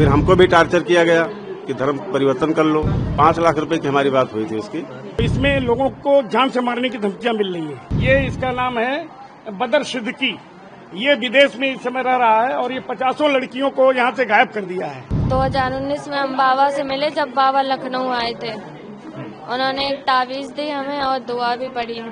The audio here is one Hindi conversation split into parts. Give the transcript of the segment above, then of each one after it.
फिर हमको भी टार्चर किया गया कि धर्म परिवर्तन कर लो। 5 लाख रुपए की हमारी बात हुई थी उसकी। इसमें लोगों को जान से मारने की धमकियां मिल रही है। ये इसका नाम है बदर सिद्दीकी। ये विदेश में इस समय रह रहा है और ये 50 लड़कियों को यहाँ से गायब कर दिया है। 2019 में हम बाबा से मिले जब बाबा लखनऊ आए थे। उन्होंने एक तावीज दी हमें और दुआ भी पढ़ी।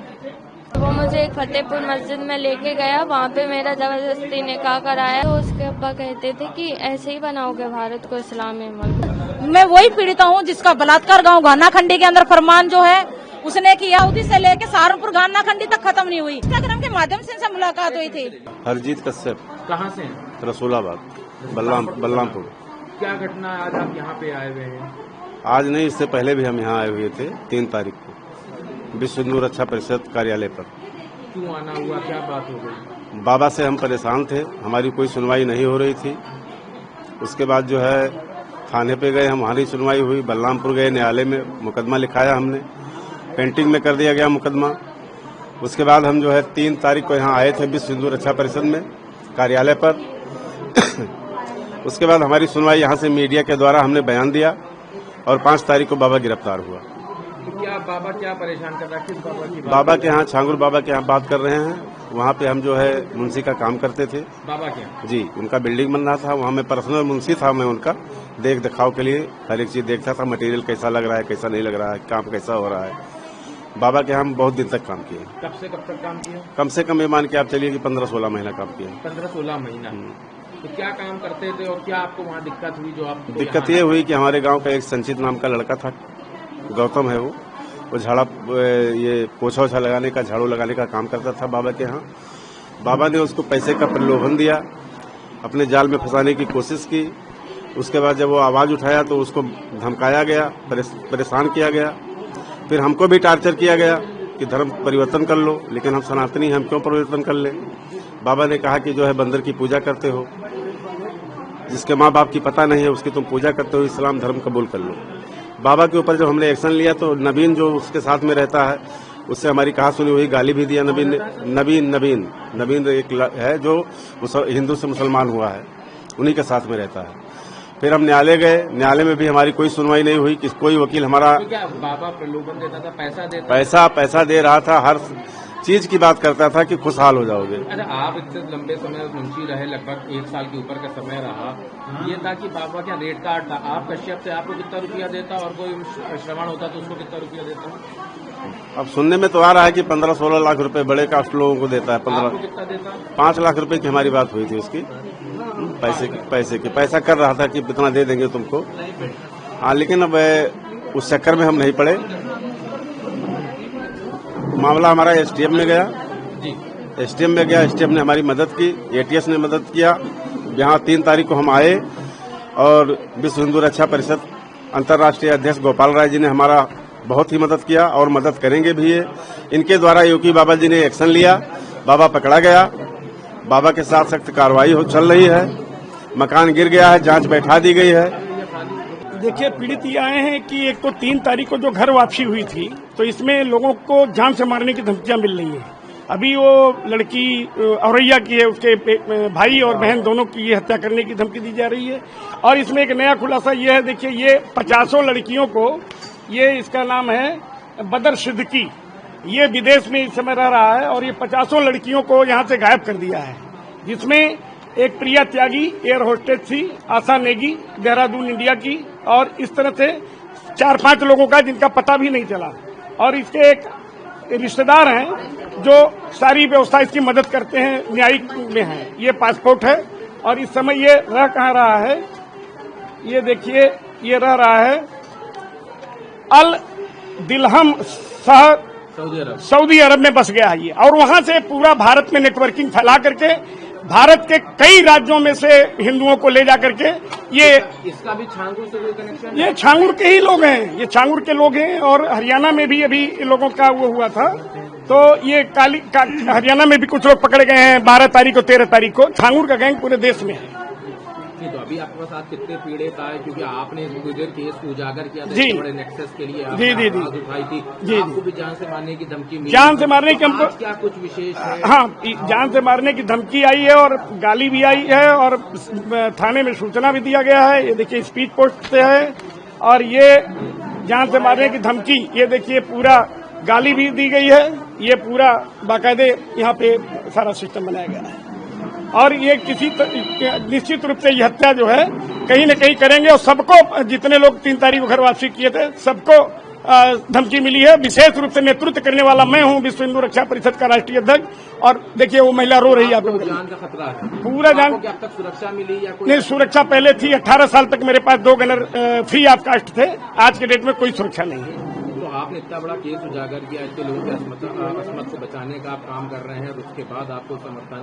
वो मुझे एक फतेहपुर मस्जिद में लेके गया, वहाँ पे मेरा जबरदस्ती निकाह कराया। तो उसके अब्बा कहते थे कि ऐसे ही बनाओगे भारत को इस्लामी मुल्क। मैं वही पीड़िता हूँ जिसका बलात्कार गांव घानाखंडी के अंदर फरमान जो है उसने किया। यहूदी से लेके सहारनपुर घानाखंडी तक खत्म नहीं हुई। इंस्टाग्राम के माध्यम से इनसे मुलाकात हुई थी। हरजीत कश्यप। कहाँ से? रसूलाबाद बलरामपुर। क्या घटना आज आप यहाँ पे आए हुए हैं? आज नहीं, इससे पहले भी हम यहाँ आए हुए थे 3 तारीख को विश्व हिंदू रक्षा परिषद कार्यालय पर। क्यों आना हुआ, क्या बात हो गई? बाबा से हम परेशान थे, हमारी कोई सुनवाई नहीं हो रही थी। उसके बाद जो है थाने पे गए, हमारी सुनवाई हुई। बलरामपुर गए, न्यायालय में मुकदमा लिखाया हमने, पेंटिंग में कर दिया गया मुकदमा। उसके बाद हम जो है 3 तारीख को यहाँ आए थे विश्व हिंदू रक्षा परिषद में कार्यालय पर। उसके बाद हमारी सुनवाई यहाँ से मीडिया के द्वारा हमने बयान दिया और 5 तारीख को बाबा गिरफ्तार हुआ। तो क्या बाबा क्या परेशान कर रहा है? किस बाबा की बात? बाबा के यहाँ, छांगुर बाबा के यहाँ बात कर रहे हैं। वहाँ पे हम जो है मुंशी का काम करते थे। बाबा के? जी, उनका बिल्डिंग बन रहा था, वहाँ मैं पर्सनल मुंशी था। मैं उनका देख दिखाव के लिए हर एक चीज देखता था, मटेरियल कैसा लग रहा है, कैसा नहीं लग रहा है, काम कैसा हो रहा है। बाबा के हम बहुत दिन तक काम किए। कब से कब तक काम किया? कम से कम ये मान के आप चलिए कि 15-16 महीना काम किए। 15-16 महीना। तो क्या काम करते थे और क्या आपको वहाँ दिक्कत हुई? जो आपको दिक्कत ये हुई कि हमारे गांव का एक संचित नाम का लड़का था, गौतम है वो झाड़ा ये पोछा ओछा लगाने का, झाड़ू लगाने का काम करता था बाबा के यहाँ। बाबा ने उसको पैसे का प्रलोभन दिया, अपने जाल में फंसाने की कोशिश की। उसके बाद जब वो आवाज उठाया तो उसको धमकाया गया, परेशान किया गया। फिर हमको भी टार्चर किया गया कि धर्म परिवर्तन कर लो, लेकिन हम सनातनी, हम क्यों परिवर्तन कर ले। बाबा ने कहा कि जो है बंदर की पूजा करते हो, जिसके माँ बाप की पता नहीं है उसकी तुम पूजा करते हो, इस्लाम धर्म कबूल कर लो। बाबा के ऊपर जब हमने एक्शन लिया तो नबीन जो उसके साथ में रहता है उससे हमारी कहा सुनी हुई, गाली भी दिया नबीन ने। नबीन एक है जो हिंदू से मुसलमान हुआ है, उन्हीं के साथ में रहता है। फिर हम न्यायालय गए, न्यायालय में भी हमारी कोई सुनवाई नहीं हुई कि कोई वकील हमारा। तो क्या बाबा प्रलोभन देता था, पैसा दे रहा था, हर चीज की बात करता था कि खुशहाल हो जाओगे। अच्छा, आप इतने लंबे समय मुंशी रहे, लगभग 1 साल के ऊपर का समय रहा। ये था कि बाबा क्या रेट कार्ड था, आप कश्यप से आपको कितना रुपया देता और कोई श्रवण होता तो उसको कितना रुपया देता? अब सुनने में तो आ रहा है कि 15-16 लाख रुपए बड़े कास्ट लोगों को देता है। 15 कितना देता? 5 लाख रुपए की हमारी बात हुई थी उसकी। पैसा कर रहा था कि इतना दे देंगे तुमको। हाँ, लेकिन अब उस चक्कर में हम नहीं पड़े। मामला हमारा एसडीएम में गया। एसडीएम में गया, एसडीएम ने हमारी मदद की, एटीएस ने मदद किया। यहाँ 3 तारीख को हम आए और विश्व हिंदू रक्षा परिषद अंतर्राष्ट्रीय अध्यक्ष गोपाल राय जी ने हमारा बहुत ही मदद किया और मदद करेंगे भी। ये इनके द्वारा योगी बाबा जी ने एक्शन लिया, बाबा पकड़ा गया। बाबा के साथ सख्त कार्रवाई चल रही है। मकान गिर गया है, जांच बैठा दी गई है। देखिए, पीड़ित ये आए हैं कि एक तो 3 तारीख को जो घर वापसी हुई थी तो इसमें लोगों को जान से मारने की धमकियां मिल रही हैं। अभी वो लड़की औरैया की है, उसके भाई और बहन दोनों की ये हत्या करने की धमकी दी जा रही है। और इसमें एक नया खुलासा ये है, देखिए ये 50 लड़कियों को, ये इसका नाम है बदर सिद्दीकी। ये विदेश में इस समय रह रहा है और ये 50 लड़कियों को यहाँ से गायब कर दिया है, जिसमें एक प्रिया त्यागी एयर होस्टेस थी, आशा नेगी देहरादून इंडिया की, और इस तरह से 4-5 लोगों का जिनका पता भी नहीं चला। और इसके एक रिश्तेदार हैं जो सारी व्यवस्था इसकी मदद करते हैं, न्यायिक में हैं। ये पासपोर्ट है और इस समय ये रह कहाँ रहा है, ये देखिए, ये रह रहा है अल दिलहम शहर सऊदी अरब में बस गया है ये। और वहां से पूरा भारत में नेटवर्किंग फैला करके भारत के कई राज्यों में से हिंदुओं को ले जा करके इसका भी छांगुर से कोई कनेक्शन? ये छांगुर के ही लोग हैं, ये छांगुर के लोग हैं। और हरियाणा में भी अभी लोगों का वो हुआ था, तो ये हरियाणा में भी कुछ लोग पकड़े गए हैं 12 तारीख को 13 तारीख को। छांगुर का गैंग पूरे देश में है। अभी आपके पास आज कितने पीड़ित आए, क्योंकि आपने गुजर केस को उजागर किया था, जी। बड़े नेक्सस के लिए जी, जी, आपने आवाज उठाई थी, जी। आपको भी जान से मारने की धमकी मिली, जान से मारने की हमको आज क्या कुछ विशेष है? हाँ, जान से मारने की धमकी आई है और गाली भी आई है और थाने में सूचना भी दिया गया है। ये देखिए स्पीड पोस्ट से है और ये जान से मारने की धमकी, ये देखिए पूरा गाली भी दी गई है। ये पूरा बाकायदे यहाँ पे सारा सिस्टम बनाया गया है और ये निश्चित रूप से ये हत्या जो है कहीं न कहीं करेंगे और सबको, जितने लोग 3 तारीख को घर वापसी किए थे, सबको धमकी मिली है। विशेष रूप से नेतृत्व करने वाला मैं हूं, विश्व हिंदू रक्षा परिषद का राष्ट्रीय अध्यक्ष। और देखिए वो महिला रो रही है, आपको जान का खतरा है, पूरा जान। आपको क्या अब तक सुरक्षा मिली या कोई? नहीं, सुरक्षा पहले थी। 18 साल तक मेरे पास 2 गनर फ्री ऑफ कास्ट थे। आज के डेट में कोई सुरक्षा नहीं है। तो आपने इतना बड़ा केस उजागर किया, इतने लोगों की असमत से बचाने का आप काम कर रहे हैं और उसके बाद आपको समर्थन?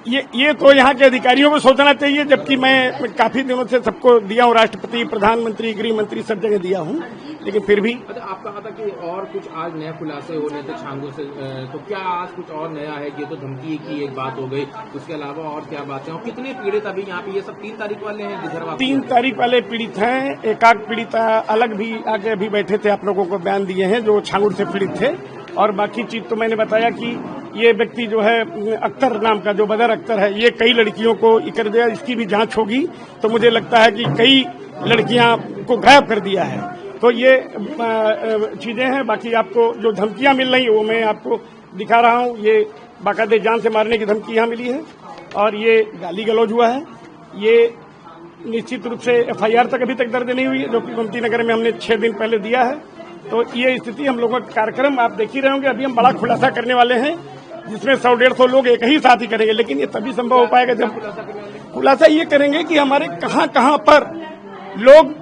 ये तो यहाँ के अधिकारियों को सोचना चाहिए, जबकि मैं काफी दिनों से सबको दिया हूँ, राष्ट्रपति, प्रधानमंत्री, गृह मंत्री, सब जगह दिया हूँ, लेकिन फिर भी। अच्छा, आप कहा था कि और कुछ आज नए खुलासे होने थे छांगू से, तो क्या आज कुछ और नया है? ये तो धमकी की एक बात हो गई, उसके अलावा और क्या बातें? और कितने पीड़ित अभी यहाँ पे, ये सब 3 तारीख वाले हैं जिधर 3 तारीख वाले पीड़ित हैं। एकाक पीड़ित अलग भी आगे अभी बैठे थे, आप लोगों को बयान दिए हैं, जो छांगुर से पीड़ित थे। और बाकी चीज तो मैंने बताया कि ये व्यक्ति जो है अख्तर नाम का, जो बदर अख्तर है, ये कई लड़कियों को कर दिया। इसकी भी जांच होगी तो मुझे लगता है कि कई लड़कियां को गायब कर दिया है। तो ये चीजें हैं। बाकी आपको जो धमकियां मिल रही वो मैं आपको दिखा रहा हूं। ये बाकायदे जान से मारने की धमकी यहाँ मिली है और ये गाली गलौज हुआ है। ये निश्चित रूप से FIR तक अभी तक दर्ज नहीं हुई है, जो कि गोमती नगर में हमने 6 दिन पहले दिया है। तो ये स्थिति, हम लोगों का कार्यक्रम आप देख ही रहे होंगे। अभी हम बड़ा खुलासा करने वाले हैं, जिसमें 100-150 लोग एक ही साथ ही करेंगे, लेकिन ये तभी संभव हो पाएगा जब खुलासा ये करेंगे कि हमारे कहां कहां पर लोग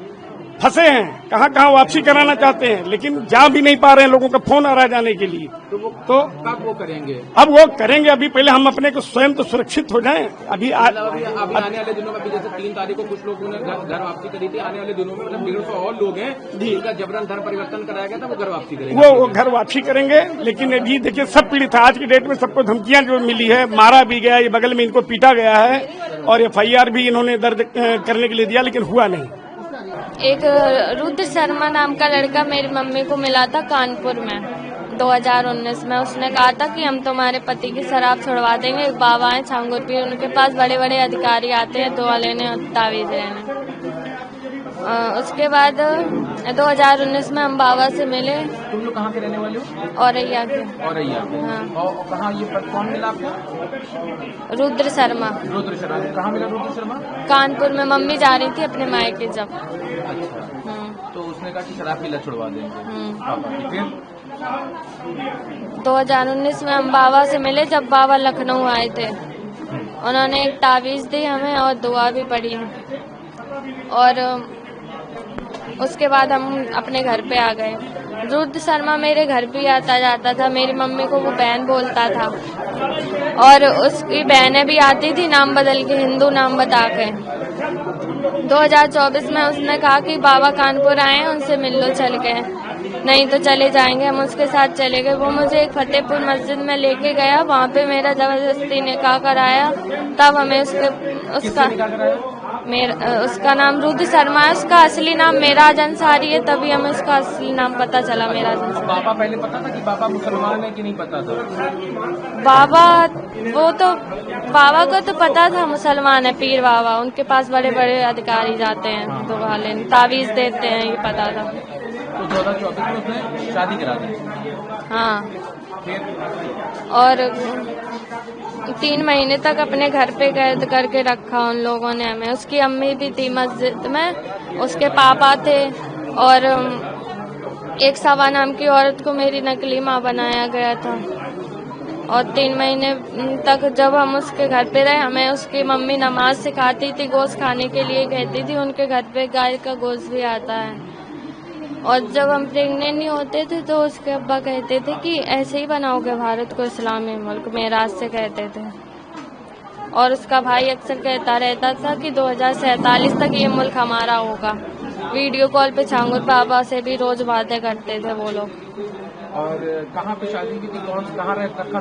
फंसे हैं, कहां कहां वापसी कराना चाहते हैं, लेकिन जा भी नहीं पा रहे हैं। लोगों का फोन आ रहा है जाने के लिए। तो कब वो करेंगे? अब वो करेंगे। अभी पहले हम अपने को स्वयं तो सुरक्षित हो जाएं। अभी आने वाले दिनों में, जैसे 3 तारीख को कुछ लोगों ने घर वापसी करी थी, आने वाले दिनों में मतलब 150 और लोग हैं जिनका जबरन धर्म परिवर्तन कराया गया था, वो घर वापसी करेंगे। वो घर वापसी करेंगे। लेकिन अभी देखिए सब पीड़ित है। आज की डेट में सबको धमकियां जो मिली है, मारा भी गया, ये बगल में इनको पीटा गया है और FIR भी इन्होंने दर्ज करने के लिए दिया, लेकिन हुआ नहीं। एक रुद्र शर्मा नाम का लड़का मेरी मम्मी को मिला था कानपुर में 2019 में। उसने कहा था कि हम तुम्हारे पति की शराब छुड़वा देंगे। एक बाबा है छांगुर पीर, उनके पास बड़े बड़े अधिकारी आते हैं दुआ लेने और तावीज लेने। उसके बाद 2019 में हम बाबा से मिले। तुम लोग कहाँ के रहने वाले हो? औरैया के। औरैया के। हाँ। और कहाँ ये कौन मिला आपको? रुद्र शर्मा। रुद्र शर्मा कहाँ मिला? रुद्र शर्मा कानपुर में। मम्मी जा रही थी अपने मायके जब। अच्छा। तो उसने कहा कि शराब की लत छुड़वा देंगे। फिर 2019 में हम बाबा से मिले, जब बाबा लखनऊ आए थे। उन्होंने एक तावीज दी हमें और दुआ भी पढ़ी और उसके बाद हम अपने घर पे आ गए। रुद्र शर्मा मेरे घर भी आता जाता था। मेरी मम्मी को वो बहन बोलता था और उसकी बहनें भी आती थी नाम बदल के, हिंदू नाम बता के। 2024 में उसने कहा कि बाबा कानपुर आए हैं, उनसे मिल लो चल के, नहीं तो चले जाएंगे। हम उसके साथ चले गए। वो मुझे एक फतेहपुर मस्जिद में लेके गया, वहाँ पे मेरा जबरदस्ती निकाह कराया। तब हमें उसका नाम रुद्र शर्मा है, उसका असली नाम मेराज अंसारी है। तभी हमें उसका असली नाम पता चला, मेराज अंसारी। बाबा पहले पता था कि बाबा मुसलमान है कि नहीं पता था? बाबा को तो पता था मुसलमान है, पीर बाबा। उनके पास बड़े बड़े अधिकारी जाते हैं, दुआ लेने, तावीज देते हैं, ये पता था। तो 2024 में उसने शादी करा दी? हाँ। फिर और 3 महीने तक अपने घर पे कैद करके रखा उन लोगों ने हमें। उसकी अम्मी भी थी मस्जिद में, उसके पापा थे और एक सवा नाम की औरत को मेरी नकली माँ बनाया गया था। और 3 महीने तक जब हम उसके घर पे रहे, हमें उसकी मम्मी नमाज सिखाती थी, गोश्त खाने के लिए कहती थी। उनके घर पे गाय का गोश्त भी आता है। और जब हम प्रेग्नेंट नहीं होते थे तो उसके अब्बा कहते थे कि ऐसे ही बनाओगे भारत को इस्लामी मुल्क, मेराज से कहते थे। और उसका भाई अक्सर कहता रहता था कि 2047 तक ये मुल्क हमारा होगा। वीडियो कॉल पे छांगुर बाबा से भी रोज बातें करते थे वो लोग। और कहाँ पे शादी की थी? कहाँ रखा था?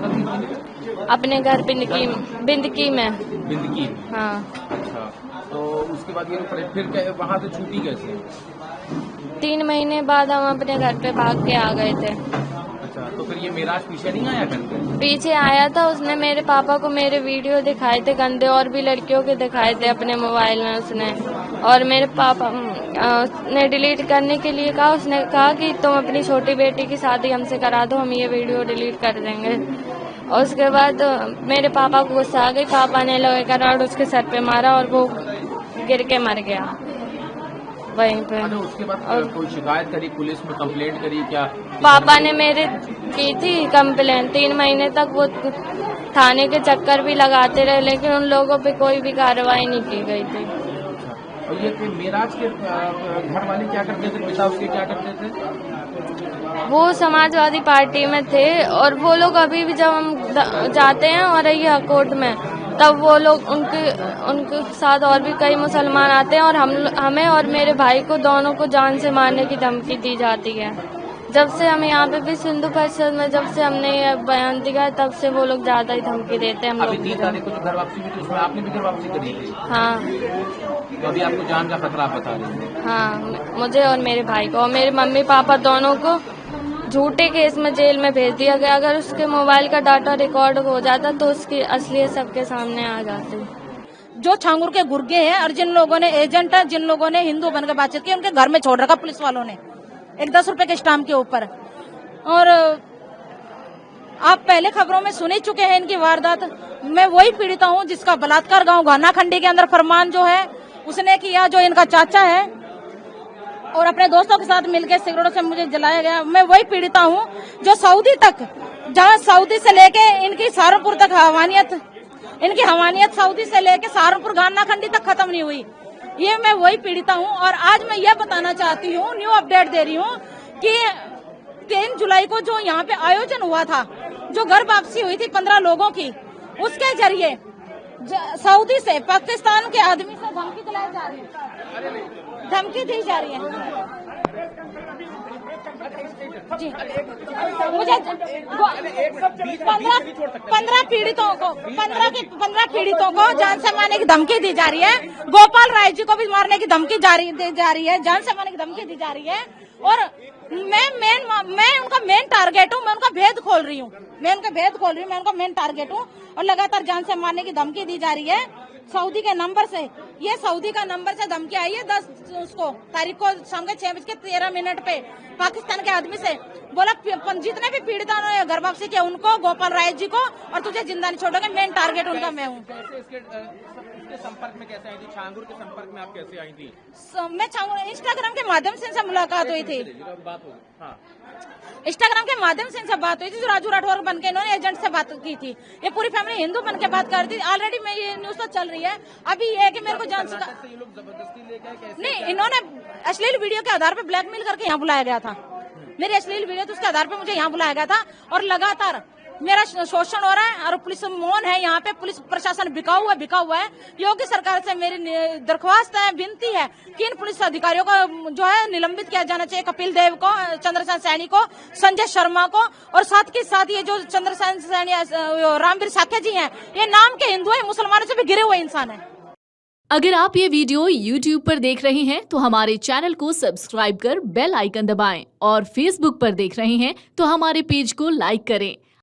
अपने घर बिंदकी में। बिंदकी? हाँ। अच्छा। तो उसके बाद ये फिर वहाँ से छूटी कैसे? 3 महीने बाद हम अपने घर पे भाग के आ गए थे। अच्छा, तो फिर ये मेराज पीछे नहीं आया घर पे? पीछे आया था, उसने मेरे पापा को मेरे वीडियो दिखाए थे गंदे, और भी लड़कियों के दिखाए थे अपने मोबाइल में उसने। और मेरे पापा ने डिलीट करने के लिए कहा, उसने कहा कि तुम अपनी छोटी बेटी की शादी हमसे करा दो, हम ये वीडियो डिलीट कर देंगे। और उसके बाद मेरे पापा को गुस्सा आ गई, पापा ने लगाकर रॉड उसके सर पे मारा और वो गिर के मर गया वहीं पे। उसके बाद कोई शिकायत करी, पुलिस में कंप्लेंट करी क्या? पापा ने मेरे की थी कंप्लेंट। 3 महीने तक वो थाने के चक्कर भी लगाते रहे, लेकिन उन लोगों पे कोई भी कार्रवाई नहीं की गई थी। और ये मेराज के घर वाले क्या करते थे, पिता उसके क्या करते थे? वो समाजवादी पार्टी में थे, और वो लोग अभी भी जब हम जाते हैं और ये कोर्ट में, तब वो लोग उनके साथ और भी कई मुसलमान आते हैं, और हमें और मेरे भाई को दोनों को जान से मारने की धमकी दी जाती है। जब से हम यहाँ पे भी सिंधु परिषद में जब से हमने ये बयान दिया, तब से वो लोग ज्यादा ही धमकी देते हैं हम लोग। अभी 3 तारीख को जो घर वापसी हुई थी, उसमें आपने भी घर वापसी करी थी? हाँ। तो अभी आपको जान का खतरा, आप बता रहे हैं? हाँ, मुझे और मेरे भाई को और मेरे मम्मी पापा दोनों को झूठे केस में जेल में भेज दिया गया। अगर उसके मोबाइल का डाटा रिकॉर्ड हो जाता तो उसकी असलियत सबके सामने आ जाती। जो छांगुर के गुर्गे हैं और जिन लोगों ने एजेंट है, जिन लोगों ने हिंदू बनकर बातचीत की, उनके घर में छोड़ रखा पुलिस वालों ने एक 10 रुपए के स्टाम्प के ऊपर। और आप पहले खबरों में सुन ही चुके हैं इनकी वारदात। मैं वही पीड़िता हूँ जिसका बलात्कार गांव घानाखंडी के अंदर फरमान जो है उसने किया, जो इनका चाचा है, और अपने दोस्तों के साथ मिलकर सिगरेटों से मुझे जलाया गया। मैं वही पीड़िता हूँ जो सऊदी तक, जहाँ सऊदी से लेके इनकी सहारनपुर तक इनकी हवानियत सऊदी से लेके सहारनपुर घानाखंडी तक खत्म नहीं हुई। ये मैं वही पीड़िता हूँ। और आज मैं ये बताना चाहती हूँ, न्यू अपडेट दे रही हूँ कि 3 जुलाई को जो यहाँ पे आयोजन हुआ था, जो घर वापसी हुई थी 15 लोगों की, उसके जरिए सऊदी से पाकिस्तान के आदमी से धमकी दिलाई जा रही है, धमकी दी जा रही है। जी, मुझे 15 पीड़ितों को जान से मारने की धमकी दी जा रही है। गोपाल राय जी को भी मारने की धमकी दी जा रही है, जान से मारने की धमकी दी जा रही है। और मैं उनका मेन टारगेट हूँ, मैं उनका भेद खोल रही हूँ, मैं उनका मेन टारगेट हूँ। और लगातार जान से मारने की धमकी दी जा रही है सऊदी के नंबर से। ये सऊदी का नंबर से धमकी आई है 10 तारीख को शाम के 6:13 पे पाकिस्तान के आदमी से। बोला जितने भी पीड़िता ने घर वापसी किया उनको, गोपाल राय जी को, और तुझे जिंदा नहीं छोड़ोगे, मेन टारगेट उनका मैं हूँ। इसके संपर्क में कैसे आई थी? छांगुर के संपर्क में आप कैसे आई थी? मैं छांगुर इंस्टाग्राम के माध्यम से इनसे मुलाकात हुई थी। बात हो, हाँ। इंस्टाग्राम के माध्यम से इनसे बात हुई थी। जो राजू राठौर बन के इन्होंने एजेंट से बात की थी। ये पूरी फैमिली हिंदू बन के बात कर रही थी। ऑलरेडी मैं ये न्यूज तो चल रही है। अभी ये है कि मेरे को जान सका नहीं, इन्होंने अश्लील वीडियो के आधार पर ब्लैकमेल करके यहाँ बुलाया गया था। मेरी अश्लील वीडियो तो उसके आधार पर मुझे यहाँ बुलाया गया था, और लगातार मेरा शोषण हो रहा है। और पुलिस मौन है, यहाँ पे पुलिस प्रशासन बिका हुआ है। योगी सरकार से मेरी दरख्वास्त है, विनती है कि इन पुलिस अधिकारियों को जो है निलंबित किया जाना चाहिए। कपिल देव को, चंद्रसेन सैनी को, संजय शर्मा को, और साथ के साथ ये जो चंद्रसेन सैनी, रामवीर साख्या जी हैं, ये नाम के हिंदू है, मुसलमानों से भी गिरे हुए इंसान है। अगर आप ये वीडियो YouTube पर देख रहे हैं तो हमारे चैनल को सब्सक्राइब कर बेल आइकन दबाएं, और Facebook पर देख रहे हैं तो हमारे पेज को लाइक करें।